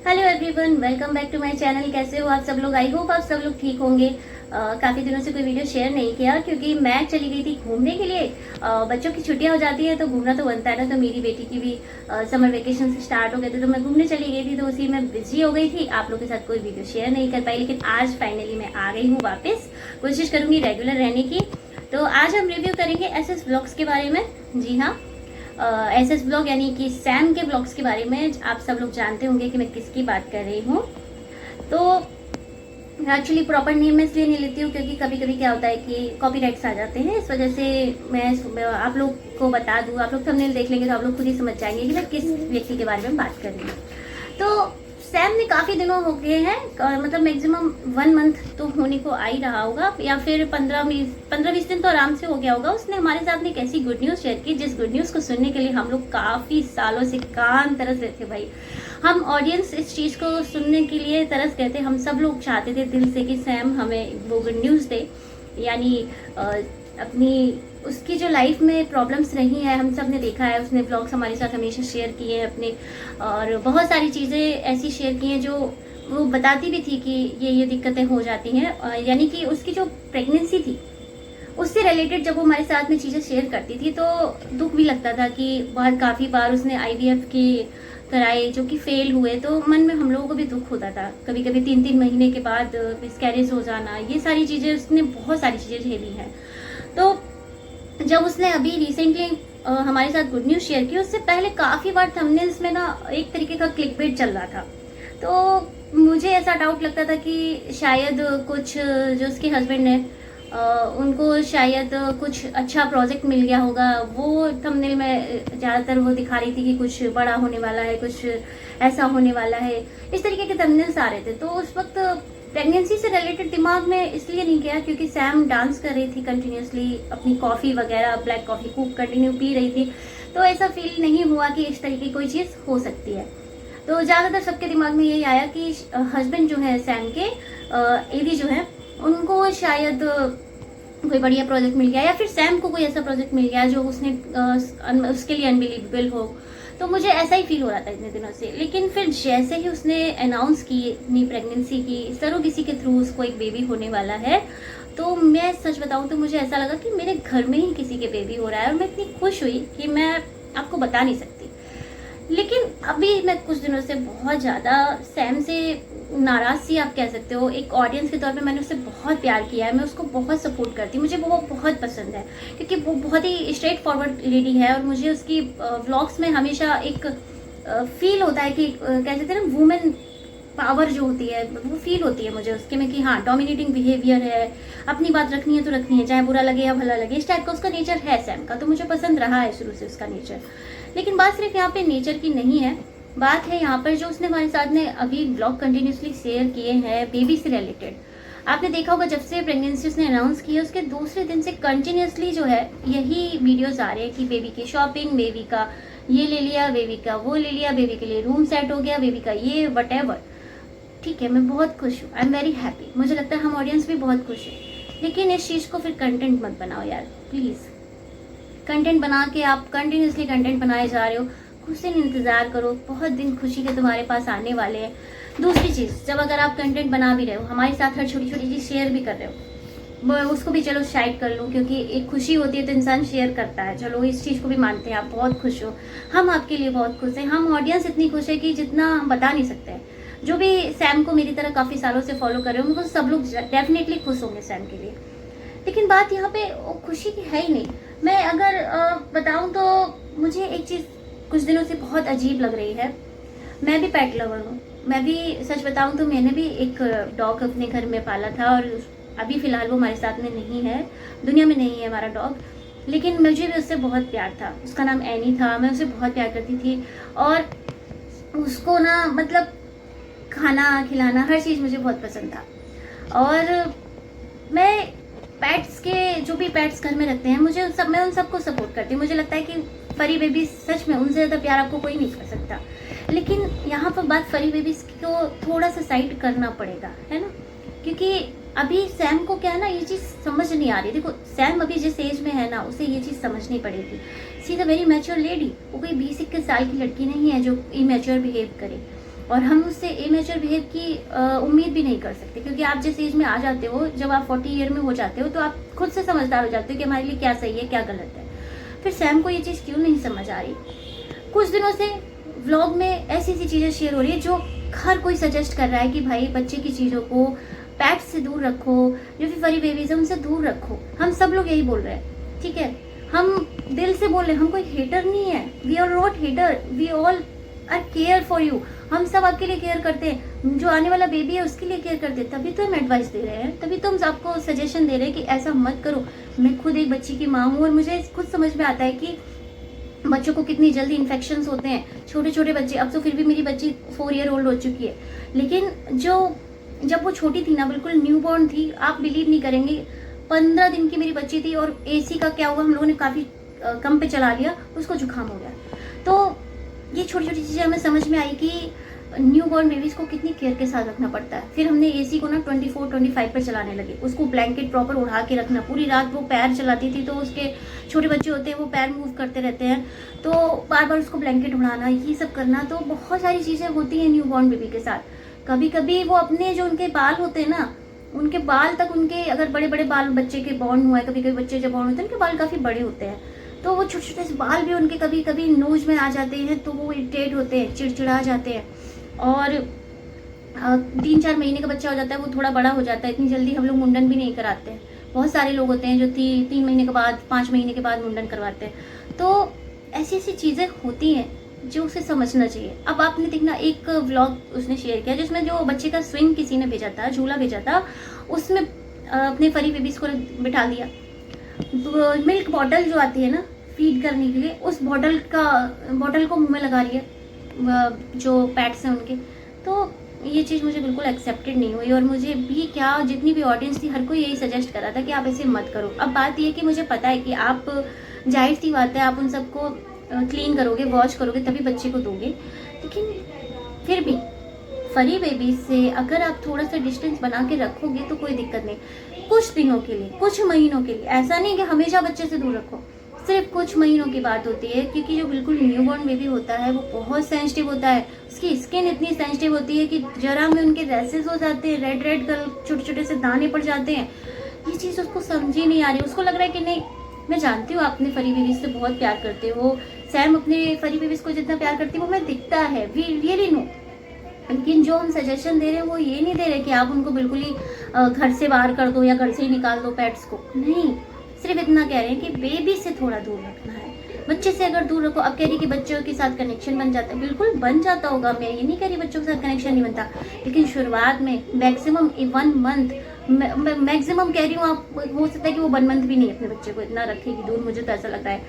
Hello everyone, welcome back to my channel. कैसे हो आप सब लोग? आई होप आप सब लोग ठीक होंगे। काफ़ी दिनों से कोई वीडियो शेयर नहीं किया क्योंकि मैं चली गई थी घूमने के लिए। बच्चों की छुट्टियां हो जाती है तो घूमना तो बनता है ना। तो मेरी बेटी की भी समर वेकेशन से स्टार्ट हो गए थे तो मैं घूमने चली गई थी, तो उसी में बिजी हो गई थी। आप लोग के साथ कोई वीडियो शेयर नहीं कर पाई, लेकिन आज फाइनली मैं आ गई हूँ वापस। कोशिश करूंगी रेगुलर रहने की। तो आज हम रिव्यू करेंगे एसएस ब्लॉग्स के बारे में। जी हाँ, एसएस ब्लॉग यानी कि सैम के ब्लॉग्स के बारे में। आप सब लोग जानते होंगे कि मैं किसकी बात कर रही हूँ। तो एक्चुअली प्रॉपर नेम मैं इसलिए नहीं लेती हूँ क्योंकि कभी कभी क्या होता है कि कॉपीराइट्स आ जाते हैं। इस वजह से मैं आप लोग को बता दूँ। आप लोग थंबनेल देख लेंगे तो आप लोग खुद ही समझ जाएंगे कि मैं किस व्यक्ति के बारे में बात कर रही हूँ। तो सैम ने काफ़ी दिनों हो गए हैं, मतलब मैक्सिमम 1 मंथ तो होने को आ ही रहा होगा, या फिर 15-20 दिन तो आराम से हो गया होगा। उसने हमारे साथ में एक ऐसी गुड न्यूज़ शेयर की जिस गुड न्यूज़ को सुनने के लिए हम लोग काफ़ी सालों से कान तरस रहे थे भाई। हम ऑडियंस इस चीज़ को सुनने के लिए तरस गए थे। हम सब लोग चाहते थे दिल से कि सैम हमें वो गुड न्यूज़ दे, यानी अपनी उसकी जो लाइफ में प्रॉब्लम्स रही हैं, हम सब ने देखा है। उसने ब्लॉग्स हमारे साथ हमेशा शेयर किए हैं अपने, और बहुत सारी चीज़ें ऐसी शेयर की हैं जो वो बताती भी थी कि ये दिक्कतें हो जाती हैं। यानी कि उसकी जो प्रेगनेंसी थी उससे रिलेटेड जब वो हमारे साथ में चीज़ें शेयर करती थी तो दुख भी लगता था कि काफ़ी बार उसने IVF की कराए जो कि फेल हुए, तो मन में हम लोगों को भी दुख होता था। कभी कभी 3-3 महीने के बाद मिसकैरेज हो जाना, ये सारी चीज़ें उसने बहुत सारी चीज़ें झेली हैं। तो जब उसने अभी रिसेंटली हमारे साथ गुड न्यूज़ शेयर की, उससे पहले काफ़ी बार थंबनेल्स में ना एक तरीके का क्लिकबेट चल रहा था। तो मुझे ऐसा डाउट लगता था कि शायद कुछ जो उसके हस्बैंड है उनको शायद कुछ अच्छा प्रोजेक्ट मिल गया होगा। वो थंबनेल में ज़्यादातर वो दिखा रही थी कि कुछ बड़ा होने वाला है, कुछ ऐसा होने वाला है, इस तरीके के थंबनेल्स आ रहे थे। तो उस वक्त प्रेगनेंसी से रिलेटेड दिमाग में इसलिए नहीं गया क्योंकि सैम डांस कर रही थी कंटिन्यूसली, अपनी कॉफ़ी वगैरह ब्लैक कॉफ़ी खूब कंटिन्यू पी रही थी। तो ऐसा फील नहीं हुआ कि इस तरीके की कोई चीज़ हो सकती है। तो ज़्यादातर सबके दिमाग में यही आया कि हस्बैंड जो है सैम के, एवी जो है, उनको शायद कोई बढ़िया प्रोजेक्ट मिल गया, या फिर सैम को कोई ऐसा प्रोजेक्ट मिल गया जो उसने उसके लिए अनबिलीवेबल हो। तो मुझे ऐसा ही फील हो रहा था इतने दिनों से। लेकिन फिर जैसे ही उसने अनाउंस की अपनी प्रेगनेंसी की, सरोगेसी के थ्रू उसको एक बेबी होने वाला है, तो मैं सच बताऊं तो मुझे ऐसा लगा कि मेरे घर में ही किसी के बेबी हो रहा है, और मैं इतनी खुश हुई कि मैं आपको बता नहीं सकती। लेकिन अभी मैं कुछ दिनों से बहुत ज़्यादा सैम से नाराज़ सी आप कह सकते हो। एक ऑडियंस के तौर पे मैंने उससे बहुत प्यार किया है, मैं उसको बहुत सपोर्ट करती हूँ, मुझे वो बहुत पसंद है क्योंकि वो बहुत ही स्ट्रेट फॉरवर्ड लेडी है। और मुझे उसकी व्लॉग्स में हमेशा एक फील होता है कि कह सकते हैं ना, वुमेन पावर जो होती है वो फील होती है मुझे उसके में कि हाँ, डोमिनेटिंग बिहेवियर है, अपनी बात रखनी है तो रखनी है, चाहे बुरा लगे या भला लगे। इस टाइप का उसका नेचर है सैम का, तो मुझे पसंद रहा है शुरू से उसका नेचर। लेकिन बात सिर्फ यहाँ पे नेचर की नहीं है, बात है यहाँ पर जो उसने हमारे साथ में अभी ब्लॉग कंटिन्यूसली शेयर किए हैं बेबी से रिलेटेड। आपने देखा होगा जब से प्रेगनेंसी उसने अनाउंस की है उसके दूसरे दिन से कंटिन्यूसली जो है यही वीडियोस आ रहे हैं कि बेबी की शॉपिंग, बेबी का ये ले लिया, बेबी का वो ले लिया, बेबी के लिए रूम सेट हो गया, बेबी का ये वटेवर। ठीक है, मैं बहुत खुश हूँ, आई एम वेरी हैप्पी। मुझे लगता है हम ऑडियंस भी बहुत खुश है। लेकिन इस चीज़ को फिर कंटेंट मत बनाओ यार, प्लीज़। कंटेंट बना के आप कंटिन्यूसली कंटेंट बनाए जा रहे हो, कुछ दिन इंतज़ार करो, बहुत दिन खुशी के तुम्हारे पास आने वाले हैं। दूसरी चीज़, जब अगर आप कंटेंट बना भी रहे हो, हमारे साथ हर छोटी छोटी चीज़ शेयर भी कर रहे हो, उसको भी चलो साइड कर लो, क्योंकि एक खुशी होती है तो इंसान शेयर करता है। चलो इस चीज़ को भी मानते हैं, आप बहुत खुश हो, हम आपके लिए बहुत खुश हैं। हम ऑडियंस इतनी खुश है कि जितना हम बता नहीं सकते हैं। जो भी सैम को मेरी तरह काफ़ी सालों से फॉलो कर रहे हो, उनको सब लोग डेफिनेटली खुश होंगे सैम के लिए। लेकिन बात यहाँ पे खुशी की है ही नहीं। मैं अगर बताऊँ तो मुझे एक चीज़ कुछ दिनों से बहुत अजीब लग रही है। मैं भी पेट लवर हूँ, मैं भी सच बताऊँ तो मैंने भी एक डॉग अपने घर में पाला था, और अभी फ़िलहाल वो हमारे साथ में नहीं है, दुनिया में नहीं है हमारा डॉग। लेकिन मुझे भी उससे बहुत प्यार था। उसका नाम एनी था, मैं उसे बहुत प्यार करती थी, और उसको ना मतलब खाना खिलाना हर चीज़ मुझे बहुत पसंद था। और मैं पेट्स के जो भी पेट्स घर में रखते हैं, मैं उन सबको सपोर्ट करती हूँ। मुझे लगता है कि फरी बेबी सच में उनसे ज़्यादा प्यार आपको कोई नहीं कर सकता। लेकिन यहाँ पर बात फरी बेबीज को थोड़ा सा साइड करना पड़ेगा, है ना, क्योंकि अभी सैम को क्या है ना, ये चीज़ समझ नहीं आ रही। देखो सैम अभी जिस एज में है ना, उसे ये चीज़ समझनी पड़ेगी। She is a very mature lady, वो कोई 20-21 साल की लड़की नहीं है जो इमेच्योर बिहेव करे। और हम उससे इमेच्योर बिहेव की उम्मीद भी नहीं कर सकते, क्योंकि आप जिस एज में आ जाते हो, जब आप 40 ईयर में हो जाते हो, तो आप खुद से समझदार हो जाते हो कि हमारे लिए क्या सही है क्या गलत है। फिर सैम को ये चीज़ क्यों नहीं समझ आ रही। कुछ दिनों से व्लॉग में ऐसी ऐसी चीज़ें शेयर हो रही है जो हर कोई सजेस्ट कर रहा है कि भाई बच्चे की चीज़ों को पेट्स से दूर रखो, जो भी फरी बेबीज है उनसे दूर रखो। हम सब लोग यही बोल रहे हैं, ठीक है, हम दिल से बोल रहे हैं, हम कोई हेटर नहीं है, we are not hater, we all are care for you. हम सब आपके लिए केयर करते हैं, जो आने वाला बेबी है उसके लिए केयर करते हैं, तभी तो हम एडवाइस दे रहे हैं, तभी तो हम आपको सजेशन दे रहे हैं कि ऐसा मत करो। मैं खुद एक बच्ची की माँ हूँ और मुझे खुद समझ में आता है कि बच्चों को कितनी जल्दी इन्फेक्शंस होते हैं, छोटे छोटे बच्चे। अब तो फिर भी मेरी बच्ची 4 ईयर ओल्ड हो चुकी है, लेकिन जब वो छोटी थी ना, बिल्कुल न्यू बॉर्न थी, आप बिलीव नहीं करेंगे, 15 दिन की मेरी बच्ची थी और एसी का क्या हुआ, हम लोगों ने काफ़ी कम पे चला लिया, उसको जुकाम हो गया। तो ये छोटी छोटी चीज़ें हमें समझ में आई कि न्यू बॉर्न बेबीज़ को कितनी केयर के साथ रखना पड़ता है। फिर हमने एसी को ना 24-25 पर चलाने लगे, उसको ब्लैंकेट प्रॉपर उड़ा के रखना, पूरी रात वो पैर चलाती थी, तो उसके छोटे बच्चे होते हैं वो पैर मूव करते रहते हैं, तो बार बार उसको ब्लैंकेट उड़ाना, ये सब करना। तो बहुत सारी चीज़ें होती हैं न्यू बॉर्न बेबी के साथ। कभी कभी वो अपने जो उनके बाल होते हैं ना, उनके बाल तक, उनके अगर बड़े बड़े बाल बच्चे के बॉर्न हुआ है, कभी कभी बच्चे जब बॉर्न होते हैं उनके बाल काफ़ी बड़े होते हैं, तो वो छोटे छोटे से बाल भी उनके कभी कभी नोज में आ जाते हैं, तो वो इरिटेट होते हैं, चिड़चिड़ा जाते हैं। और 3-4 महीने का बच्चा हो जाता है, वो थोड़ा बड़ा हो जाता है, इतनी जल्दी हम लोग मुंडन भी नहीं कराते हैं। बहुत सारे लोग होते हैं जो 3 महीने के बाद, 5 महीने के बाद मुंडन करवाते हैं। तो ऐसी ऐसी चीज़ें होती हैं जो उसे समझना चाहिए। अब आपने देखना, एक व्लॉग उसने शेयर किया जिसमें जो बच्चे का स्विंग किसी ने भेजा था, झूला भेजा था, उसमें अपने फरी बेबीज को बिठा दिया। मिल्क बॉटल जो आती है ना फीड करने के लिए, उस बॉटल को मुंह में लगा लिया जो पैट्स हैं उनके। तो ये चीज़ मुझे बिल्कुल एक्सेप्टेड नहीं हुई, और मुझे भी क्या, जितनी भी ऑडियंस थी, हर कोई यही सजेस्ट कर रहा था कि आप ऐसे मत करो। अब बात ये कि मुझे पता है कि आप, जाहिर सी बात है, आप उन सबको क्लीन करोगे, वॉश करोगे, तभी बच्चे को दोगे, लेकिन फिर भी फरी बेबीज से अगर आप थोड़ा सा डिस्टेंस बना के रखोगे तो कोई दिक्कत नहीं। कुछ दिनों के लिए, कुछ महीनों के लिए, ऐसा नहीं कि हमेशा बच्चे से दूर रखो, सिर्फ कुछ महीनों की बात होती है, क्योंकि जो बिल्कुल न्यूबॉर्न बेबी होता है वो बहुत सेंसिटिव होता है। उसकी स्किन इतनी सेंसिटिव होती है कि जरा में उनके रैसेस हो जाते हैं, रेड रेड कलर, छोटे छोटे से दाने पड़ जाते हैं। ये चीज़ उसको समझ ही नहीं आ रही, उसको लग रहा है कि नहीं, मैं जानती हूँ आप अपने फरी बेबीज से बहुत प्यार करते हो, सैम अपने फरी बेबीज को जितना प्यार करती है वो मैं दिखता है, वी रियली नो। लेकिन जो हम सजेशन दे रहे हैं वो ये नहीं दे रहे कि आप उनको बिल्कुल ही घर से बाहर कर दो या घर से ही निकाल दो पेट्स को, नहीं, सिर्फ इतना कह रहे हैं कि बेबी से थोड़ा दूर रखना है। बच्चे से अगर दूर रखो, अब कह रही कि बच्चों के साथ कनेक्शन बन जाता है, बिल्कुल बन जाता होगा, मैं ये नहीं कह रही बच्चों के साथ कनेक्शन नहीं बनता, लेकिन शुरुआत में मैक्सिमम 1 मंथ, मैक्सिमम कह रही हूँ, आप हो सकता है कि वो 1 मंथ भी नहीं अपने बच्चे को इतना रखेगी दूर, मुझे तो ऐसा लगता है।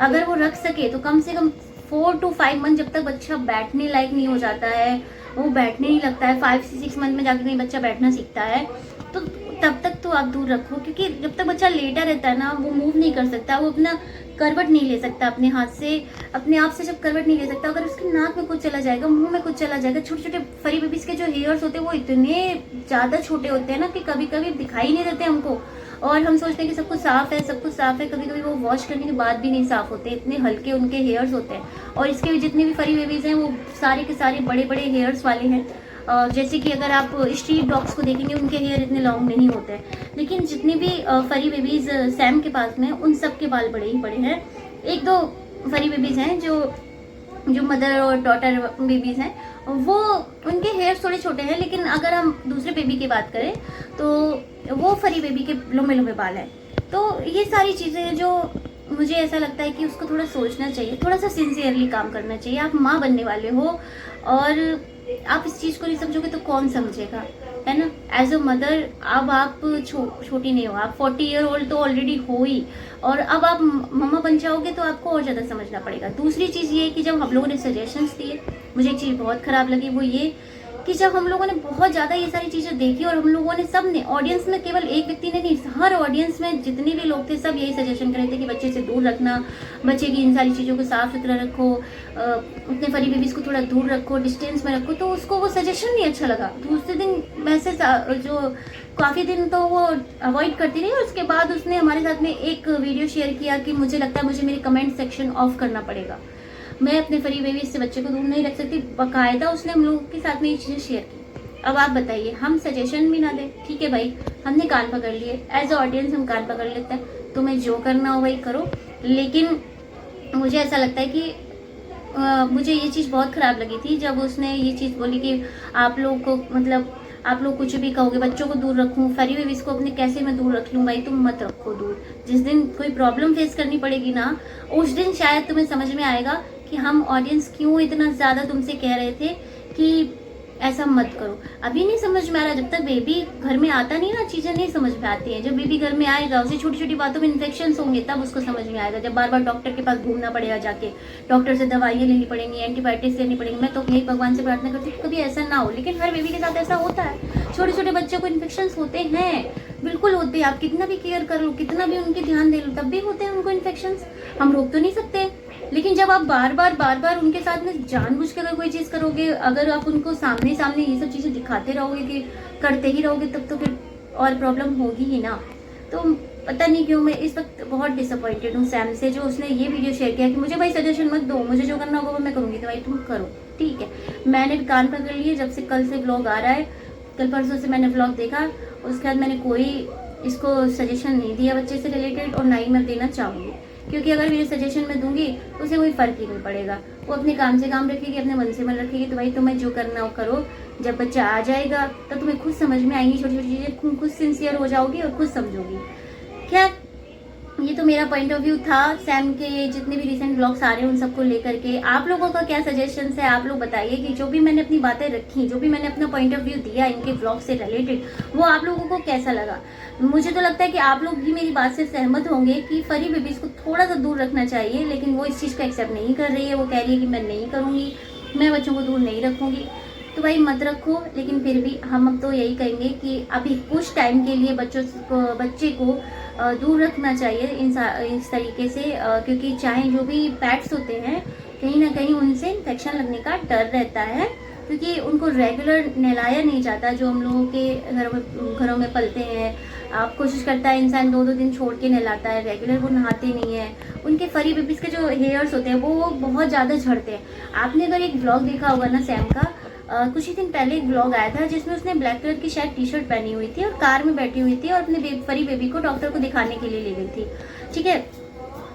अगर वो रख सके तो कम से कम 4 to 5 मंथ, जब तक बच्चा बैठने लायक नहीं हो जाता है, वो बैठने नहीं लगता है, 5 से 6 मंथ में जाकर कहीं बच्चा बैठना सीखता है, तो तब तक तो आप दूर रखो, क्योंकि जब तक बच्चा लेटा रहता है ना, वो मूव नहीं कर सकता, वो अपना करवट नहीं ले सकता अपने हाथ से, अपने आप से जब करवट नहीं ले सकता, अगर उसके नाक में कुछ चला जाएगा, मुंह में कुछ चला जाएगा, छोटे छोटे फरी बेबीज के जो हेयर्स होते हैं वो इतने ज़्यादा छोटे होते हैं ना कि कभी कभी दिखाई नहीं देते हमको, और हम सोचते हैं कि सब कुछ साफ है, सब कुछ साफ है, कभी कभी वो वॉश करने के बाद भी नहीं साफ होते, इतने हल्के उनके हेयर्स होते हैं। और इसके भी जितने भी फरी बेबीज हैं वो सारे के सारे बड़े बड़े हेयर्स वाले हैं। जैसे कि अगर आप स्ट्रीट डॉग्स को देखेंगे उनके हेयर इतने लॉन्ग नहीं होते हैं, लेकिन जितनी भी फरी बेबीज सैम के पास में उन सब के बाल बड़े ही बड़े हैं। 1-2 फरी बेबीज हैं जो मदर और डॉटर बेबीज हैं, वो उनके हेयर थोड़े छोटे हैं, लेकिन अगर हम दूसरे बेबी की बात करें तो वो फरी बेबी के लंबे लंबे बाल हैं। तो ये सारी चीज़ें हैं जो मुझे ऐसा लगता है कि उसको थोड़ा सोचना चाहिए, थोड़ा सा सिंसियरली काम करना चाहिए। आप माँ बनने वाले हो और आप इस चीज़ को नहीं समझोगे तो कौन समझेगा, है ना। एज अ मदर अब आप छोटी नहीं हो, आप 40 ईयर ओल्ड तो ऑलरेडी हो ही, और अब आप मम्मा बन जाओगे तो आपको और ज़्यादा समझना पड़ेगा। दूसरी चीज़ ये कि जब हम लोगों ने सजेशंस दिए, मुझे एक चीज़ बहुत ख़राब लगी, वो ये कि जब हम लोगों ने बहुत ज़्यादा ये सारी चीज़ें देखी और हम लोगों ने, सब ने, ऑडियंस में केवल एक व्यक्ति ने नहीं, हर ऑडियंस में जितने भी लोग थे सब यही सजेशन कर रहे थे कि बच्चे से दूर रखना, बच्चे की इन सारी चीज़ों को साफ सुथरा रखो, अपने फरी बेबीज़ को थोड़ा दूर रखो, डिस्टेंस में रखो। तो उसको वो सजेशन नहीं अच्छा लगा। दूसरे दिन वैसे जो काफ़ी दिन तो वो अवॉइड करती रही, और उसके बाद उसने हमारे साथ में एक वीडियो शेयर किया कि मुझे लगता है मुझे मेरी कमेंट सेक्शन ऑफ करना पड़ेगा। मैं अपने फरी बेबी से बच्चे को दूर नहीं रख सकती। बाकायदा उसने हम लोगों के साथ में ये चीज़ें शेयर की। अब आप बताइए, हम सजेशन भी ना दें? ठीक है भाई, हमने कान पकड़ लिए, एज अ ऑडियंस हम कान पकड़ लेते हैं, तुम्हें जो करना हो वही करो। लेकिन मुझे ऐसा लगता है कि मुझे ये चीज़ बहुत ख़राब लगी थी जब उसने ये चीज़ बोली कि आप लोग को मतलब आप लोग कुछ भी कहोगे, बच्चों को दूर रखूं, फरी बेबीज़ को अपने कैसे मैं दूर रख लूँ? भाई तुम मत रखो दूर। जिस दिन कोई प्रॉब्लम फेस करनी पड़ेगी ना, उस दिन शायद तुम्हें समझ में आएगा कि हम ऑडियंस क्यों इतना ज़्यादा तुमसे कह रहे थे कि ऐसा मत करो। अभी नहीं समझ में आ रहा, जब तक बेबी घर में आता नहीं ना, चीज़ें नहीं समझ में आती हैं। जब बेबी घर में आएगा, उसे छोटी छोटी बातों में इन्फेक्शन होंगे, तब उसको समझ में आएगा। जब बार बार डॉक्टर के पास घूमना पड़ेगा, जाके डॉक्टर से दवाइयाँ लेनी पड़ेंगी, एंटीबायोटिक्स लेनी पड़ेंगी। मैं तो यही भगवान से प्रार्थना करती हूँ कि कभी ऐसा ना हो, लेकिन हर बेबी के साथ ऐसा होता है। छोटे छोटे बच्चों को इन्फेक्शन होते हैं, बिल्कुल होते हैं। आप कितना भी केयर कर लो, कितना भी उनके ध्यान दे लो, तब भी होते हैं उनको इन्फेक्शन। हम रोक तो नहीं सकते, लेकिन जब आप बार बार उनके साथ में जानबूझ के अगर कोई चीज़ करोगे, अगर आप उनको सामने सामने ये सब चीज़ें दिखाते रहोगे कि करते ही रहोगे, तब तो फिर और प्रॉब्लम होगी ही ना। तो पता नहीं क्यों मैं इस वक्त बहुत डिसअपॉइंटेड हूँ सैम से, जो उसने ये वीडियो शेयर किया कि मुझे भाई सजेशन मत दो, मुझे जो करना होगा वो मैं करूँगी, तो भाई तुम करो, ठीक है। मैंने भी कान पकड़ लिए, जब से कल से व्लॉग आ रहा है, कल परसों से मैंने व्लॉग देखा, उसके बाद मैंने कोई इसको सजेशन नहीं दिया बच्चे से रिलेटेड, और ना ही मैं देना चाहूँगी। क्योंकि अगर मेरे सजेशन में दूंगी तो उसे कोई फ़र्क ही नहीं पड़ेगा। वो अपने काम से काम रखेगी, अपने मन से मन रखेगी। तो भाई तुम्हें जो करना हो करो, जब बच्चा आ जाएगा तो तुम्हें खुद समझ में आएंगी छोटी छोटी चीज़ें, खुद सिंसियर हो जाओगी और खुद समझोगी। खैर, ये तो मेरा पॉइंट ऑफ व्यू था सैम के जितने भी रिसेंट ब्लॉग्स आ रहे हैं उन सबको लेकर के। आप लोगों का क्या सजेशंस है, आप लोग बताइए कि जो भी मैंने अपनी बातें रखी, जो भी मैंने अपना पॉइंट ऑफ व्यू दिया इनके ब्लॉग से रिलेटेड, वो आप लोगों को कैसा लगा। मुझे तो लगता है कि आप लोग भी मेरी बात से सहमत होंगे कि फरी बेबीज को थोड़ा सा दूर रखना चाहिए, लेकिन वो इस चीज़ को एक्सेप्ट नहीं कर रही है। वो कह रही है कि मैं नहीं करूँगी, मैं बच्चों को दूर नहीं रखूँगी। तो भाई मत रखो, लेकिन फिर भी हम अब तो यही कहेंगे कि अभी कुछ टाइम के लिए बच्चे को दूर रखना चाहिए इस तरीके से, क्योंकि चाहे जो भी पेट्स होते हैं, कहीं ना कहीं उनसे इन्फेक्शन लगने का डर रहता है, क्योंकि उनको रेगुलर नहलाया नहीं जाता। जो हम लोगों के घरों में पलते हैं, आप कोशिश करता है इंसान 2-2 दिन छोड़ के नहलाता है, रेगुलर वो नहाते नहीं है। उनके फरी बेबीज़ के जो हेयर्स होते हैं वो बहुत ज़्यादा झड़ते हैं। आपने अगर एक व्लॉग देखा होगा ना सैम का, कुछ ही दिन पहले एक व्लॉग आया था जिसमें उसने ब्लैक कलर की शायद टी शर्ट पहनी हुई थी और कार में बैठी हुई थी और अपने फरी बेबी को डॉक्टर को दिखाने के लिए ले गई थी, ठीक है।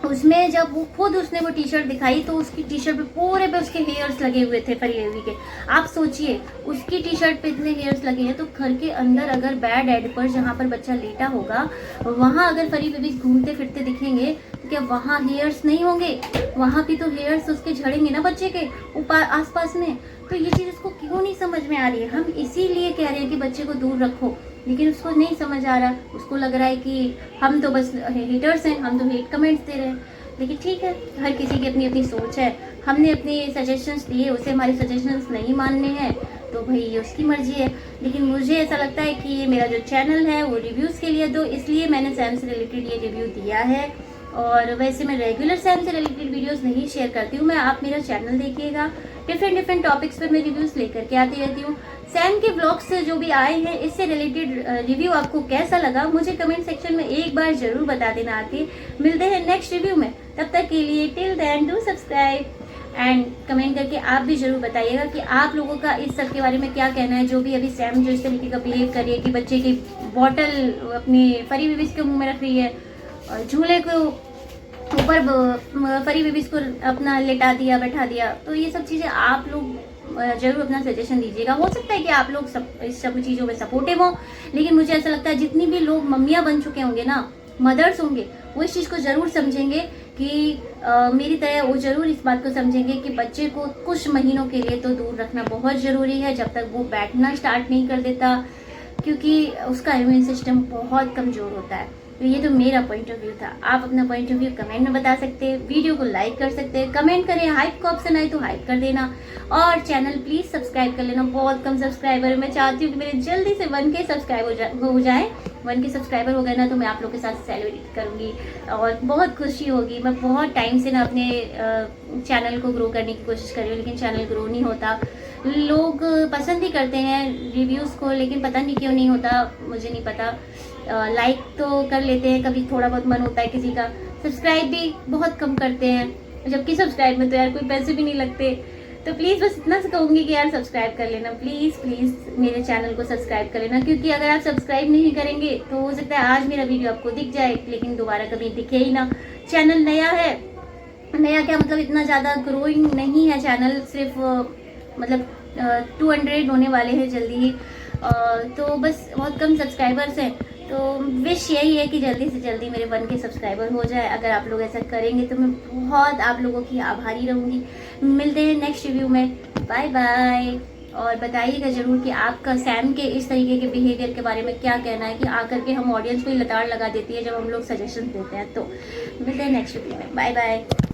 उसमें जब वो खुद उसने वो टी शर्ट दिखाई तो उसकी टी शर्ट पे पूरे पे उसके हेयर्स लगे हुए थे फरी बेबी के। आप सोचिए, उसकी टी शर्ट पे इतने हेयर्स लगे हैं, तो घर के अंदर अगर बेड एड पर जहाँ पर बच्चा लेटा होगा, वहाँ अगर फरी बेबी घूमते फिरते दिखेंगे तो क्या वहाँ हेयर्स नहीं होंगे? वहाँ भी तो हेयर्स उसके झड़ेंगे ना बच्चे के ऊपर आसपास में। तो ये चीज़ उसको क्यों नहीं समझ में आ रही है? हम इसीलिए कह रहे हैं कि बच्चे को दूर रखो, लेकिन उसको नहीं समझ आ रहा। उसको लग रहा है कि हम तो बस हेटर्स हैं, हम तो हेट कमेंट्स दे रहे हैं। लेकिन ठीक है, हर किसी की अपनी अपनी सोच है। हमने अपने सजेशंस दिए, उसे हमारे सजेशंस नहीं मानने हैं तो भाई ये उसकी मर्जी है। लेकिन मुझे ऐसा लगता है कि ये मेरा जो चैनल है वो रिव्यूज़ के लिए, तो इसलिए मैंने सैम से रिलेटेड ये रिव्यू दिया है। और वैसे मैं रेगुलर सैम से रिलेटेड वीडियोस नहीं शेयर करती हूँ। मैं आप मेरा चैनल देखिएगा, डिफरेंट टॉपिक्स पर मैं रिव्यूज़ लेकर के आती रहती हूँ। सैम के ब्लॉग्स जो भी आए हैं इससे रिलेटेड रिव्यू आपको कैसा लगा मुझे कमेंट सेक्शन में एक बार जरूर बता देना आके। मिलते हैं नेक्स्ट रिव्यू में, तब तक के लिए till then do subscribe and comment करके आप भी जरूर बताइएगा कि आप लोगों का इस सब के बारे में क्या कहना है। जो भी अभी सैम जो इस तरीके का बिहेव कर रही है कि बच्चे की बॉटल अपनी फरी बेबीज के मुँह में रख रही है, झूले को ऊपर फरी बेबीज को अपना लेटा दिया, बैठा दिया, तो ये सब चीज़ें आप लोग जरूर अपना सजेशन दीजिएगा। हो सकता है कि आप लोग इस सब चीज़ों में सपोर्टिव हो, लेकिन मुझे ऐसा लगता है जितनी भी लोग मम्मियाँ बन चुके होंगे ना, मदर्स होंगे, वो इस चीज़ को ज़रूर समझेंगे कि मेरी तरह वो ज़रूर इस बात को समझेंगे कि बच्चे को कुछ महीनों के लिए तो दूर रखना बहुत ज़रूरी है, जब तक वो बैठना स्टार्ट नहीं कर देता, क्योंकि उसका इम्यून सिस्टम बहुत कमज़ोर होता है। तो ये तो मेरा पॉइंट ऑफ व्यू था। आप अपना पॉइंट ऑफ व्यू कमेंट में बता सकते हैं, वीडियो को लाइक कर सकते हैं, कमेंट करें, हाइप का ऑप्शन आए तो हाइप कर देना, और चैनल प्लीज़ सब्सक्राइब कर लेना। बहुत कम सब्सक्राइबर है, मैं चाहती हूँ कि मेरे जल्दी से 1K सब्सक्राइब हो जाए। 1K सब्सक्राइबर हो गए ना तो मैं आप लोग के साथ सेलिब्रेट करूँगी और बहुत खुशी होगी। मैं बहुत टाइम से ना अपने चैनल को ग्रो करने की कोशिश कर रही हूँ, लेकिन चैनल ग्रो नहीं होता। लोग पसंद ही करते हैं रिव्यूज़ को, लेकिन पता नहीं क्यों नहीं होता, मुझे नहीं पता। लाइक तो कर लेते हैं, कभी थोड़ा बहुत मन होता है किसी का, सब्सक्राइब भी बहुत कम करते हैं। जबकि सब्सक्राइब में तो यार कोई पैसे भी नहीं लगते। तो प्लीज़ बस इतना से कहूँगी कि यार सब्सक्राइब कर लेना, प्लीज़ प्लीज़ मेरे चैनल को सब्सक्राइब कर लेना, क्योंकि अगर आप सब्सक्राइब नहीं करेंगे तो हो सकता है आज मेरा वीडियो आपको दिख जाए लेकिन दोबारा कभी दिखे ही ना। चैनल नया है, नया क्या मतलब इतना ज़्यादा ग्रोइंग नहीं है चैनल, सिर्फ मतलब 200 होने वाले हैं जल्दी ही। तो बस बहुत कम सब्सक्राइबर्स हैं, तो विश यही है कि जल्दी से जल्दी मेरे 1K सब्सक्राइबर हो जाए। अगर आप लोग ऐसा करेंगे तो मैं बहुत आप लोगों की आभारी रहूँगी। मिलते हैं नेक्स्ट रिव्यू में, बाय बाय। और बताइएगा ज़रूर कि आपका सैम के इस तरीके के बिहेवियर के बारे में क्या कहना है कि आकर के हम ऑडियंस को ही लताड़ लगा देती है जब हम लोग सजेशन देते हैं। तो मिलते हैं नेक्स्ट वीडियो में, बाय बाय।